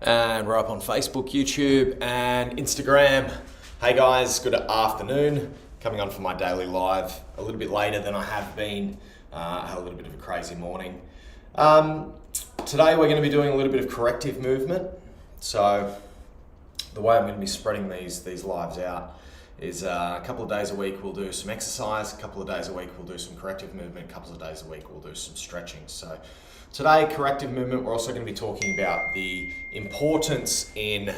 and we're up on Facebook, YouTube, and Instagram. Hey guys, good afternoon. Coming on for my daily live a little bit later than I have been. I had a little bit of a crazy morning. Today we're going to be doing a little bit of corrective movement. So the way I'm going to be spreading these lives out is a couple of days a week we'll do some exercise, a couple of days a week we'll do some corrective movement, a couple of days a week we'll do some stretching. So today, corrective movement, we're also going to be talking about the importance in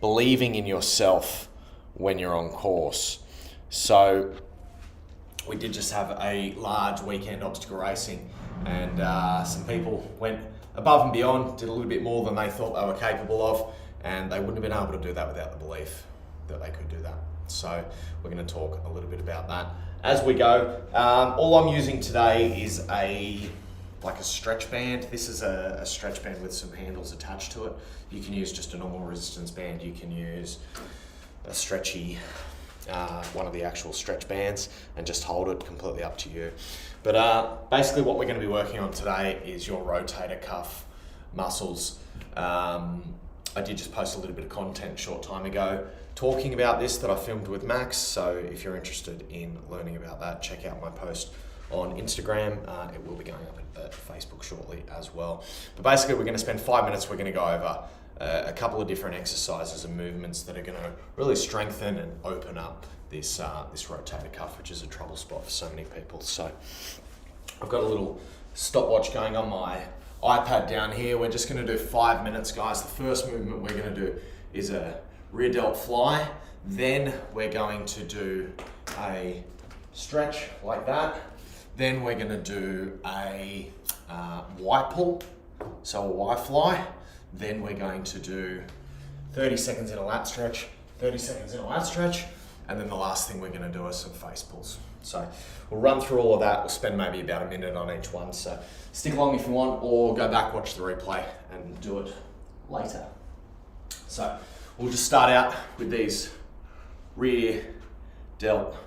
believing in yourself when you're on course. So we did just have a large weekend obstacle racing, and some people went above and beyond, did a little bit more than they thought they were capable of, and they wouldn't have been able to do that without the belief that they could do that. So we're going to talk a little bit about that as we go. All I'm using today is like a stretch band. This is a stretch band with some handles attached to it. You can use just a normal resistance band. You can use a stretchy, one of the actual stretch bands, and just hold it, completely up to you. But basically what we're going to be working on today is your rotator cuff muscles. I did just post a little bit of content a short time ago talking about this that I filmed with Max. So if you're interested in learning about that, check out my post on Instagram. It will be going up at Facebook shortly as well. But basically we're going to spend 5 minutes. We're going to go over a couple of different exercises and movements that are going to really strengthen and open up this rotator cuff, which is a trouble spot for so many people. So I've got a little stopwatch going on my iPad down here. We're just going to do 5 minutes, guys. The first movement we're going to do is a rear delt fly. Then we're going to do a stretch like that. Then we're going to do a Y pull, so a Y fly. Then we're going to do 30 seconds in a lat stretch, 30 seconds in a lat stretch, and then the last thing we're going to do is some face pulls. So we'll run through all of that. We'll spend maybe about a minute on each one. So stick along if you want, or go back, watch the replay, and do it later. So we'll just start out with these rear delt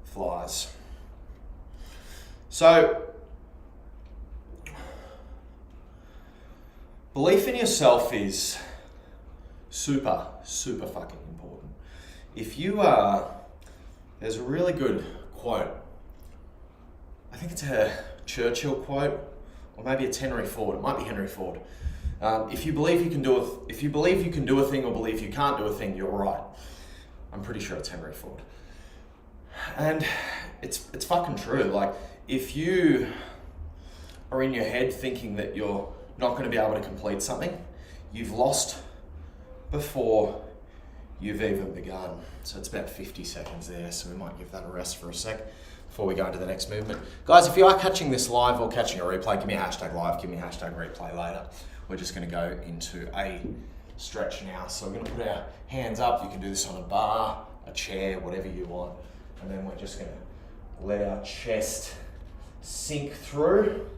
flies. So belief in yourself is super fucking important. If you there's a really good quote. I think it's a Churchill quote, or maybe it's Henry Ford. It might be Henry Ford. If you believe you can do a thing, or believe you can't do a thing, you're right. I'm pretty sure it's Henry Ford. And it's fucking true. Like, if you are in your head thinking that you're not going to be able to complete something, you've lost before you've even begun. So it's about 50 seconds there, so we might give that a rest for a sec before we go into the next movement. Guys, if you are catching this live or catching a replay, give me a hashtag live, give me a hashtag replay later. We're just going to go into a stretch now. So we're going to put our hands up. You can do this on a bar, a chair, whatever you want. And then we're just going to let our chest sink through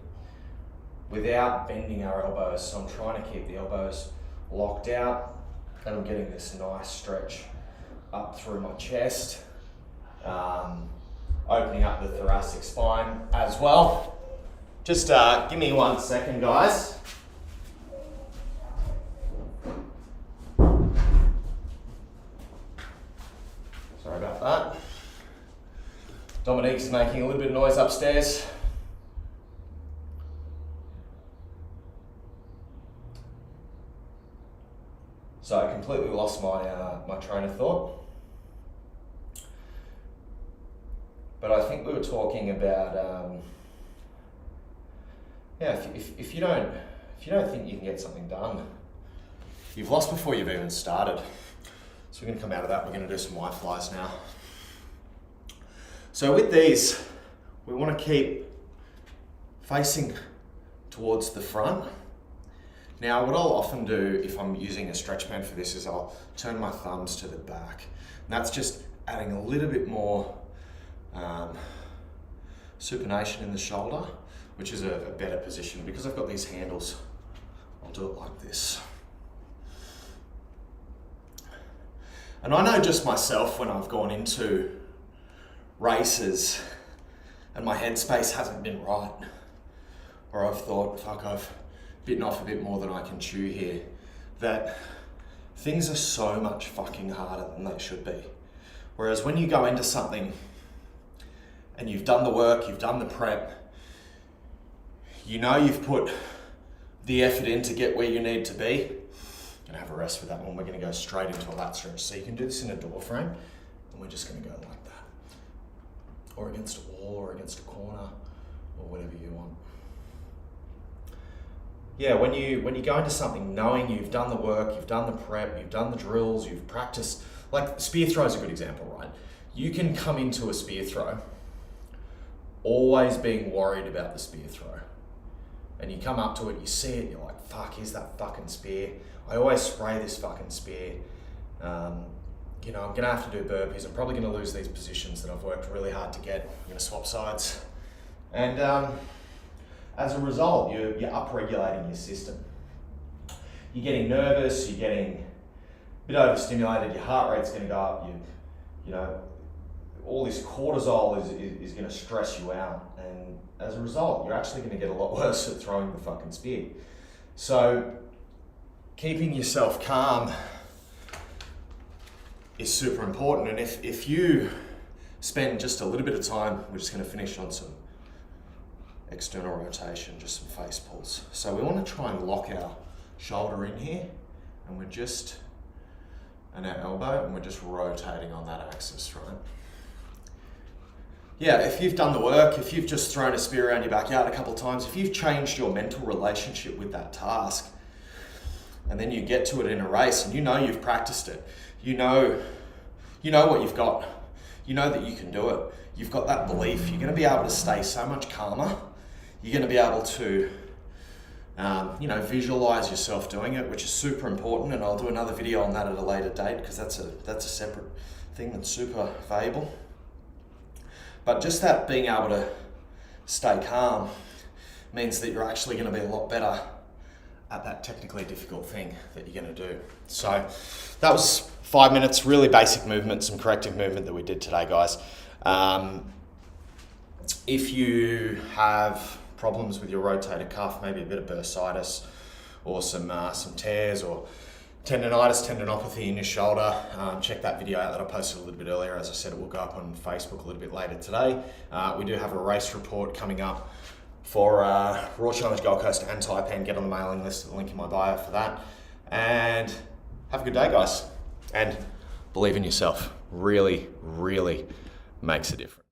without bending our elbows. So I'm trying to keep the elbows locked out, and I'm getting this nice stretch up through my chest, opening up the thoracic spine as well. Just give me 1 second, guys. Sorry about that. Dominique's making a little bit of noise upstairs. So I completely lost my train of thought. But I think we were talking about if you don't think you can get something done, you've lost before you've even started. So we're going to come out of that. We're going to do some Y flies now. So with these, we want to keep facing towards the front. Now, what I'll often do if I'm using a stretch band for this is I'll turn my thumbs to the back. And that's just adding a little bit more supination in the shoulder, which is a better position. Because I've got these handles, I'll do it like this. And I know just myself when I've gone into races and my headspace hasn't been right, or I've thought, fuck, I've bitten off a bit more than I can chew here. that things are so much fucking harder than they should be. Whereas when you go into something and you've done the work, you've done the prep, you know you've put the effort in to get where you need to be. I'm gonna have a rest with that one. We're gonna go straight into a lat stretch. So you can do this in a door frame, and we're just gonna go like that. Or against a wall, or against a corner, or whatever you want. Yeah, when you go into something knowing you've done the work, you've done the prep, you've done the drills, you've practiced, like spear throw is a good example, right? You can come into a spear throw always being worried about the spear throw. And you come up to it, you see it, you're like, fuck, is that fucking spear? I always spray this fucking spear. You know, I'm gonna have to do burpees. I'm probably gonna lose these positions that I've worked really hard to get. I'm gonna swap sides. And as a result, you're upregulating your system. You're getting nervous, you're getting a bit overstimulated, your heart rate's gonna go up, you know, all this cortisol is gonna stress you out. And as a result, you're actually gonna get a lot worse at throwing the fucking spear. So keeping yourself calm is super important. And if you spend just a little bit of time, we're just gonna finish on some external rotation, just some face pulls. So we want to try and lock our shoulder in here, and our elbow, and we're just rotating on that axis, right? Yeah, if you've done the work, if you've just thrown a spear around your backyard a couple of times, if you've changed your mental relationship with that task, and then you get to it in a race and you know you've practiced it, you know what you've got, you know that you can do it, you've got that belief, you're going to be able to stay so much calmer. You're going to be able to, visualize yourself doing it, which is super important. And I'll do another video on that at a later date because that's a separate thing that's super valuable. But just that being able to stay calm means that you're actually going to be a lot better at that technically difficult thing that you're going to do. So that was 5 minutes, really basic movement, some corrective movement that we did today, guys. If you have problems with your rotator cuff, maybe a bit of bursitis or some tears or tendinopathy in your shoulder, check that video out that I posted a little bit earlier. As I said, it will go up on Facebook a little bit later today. We do have a race report coming up for Raw Challenge Gold Coast and Taipan. Get on the mailing list, the link in my bio for that. And have a good day, guys. And believe in yourself. Really, really makes a difference.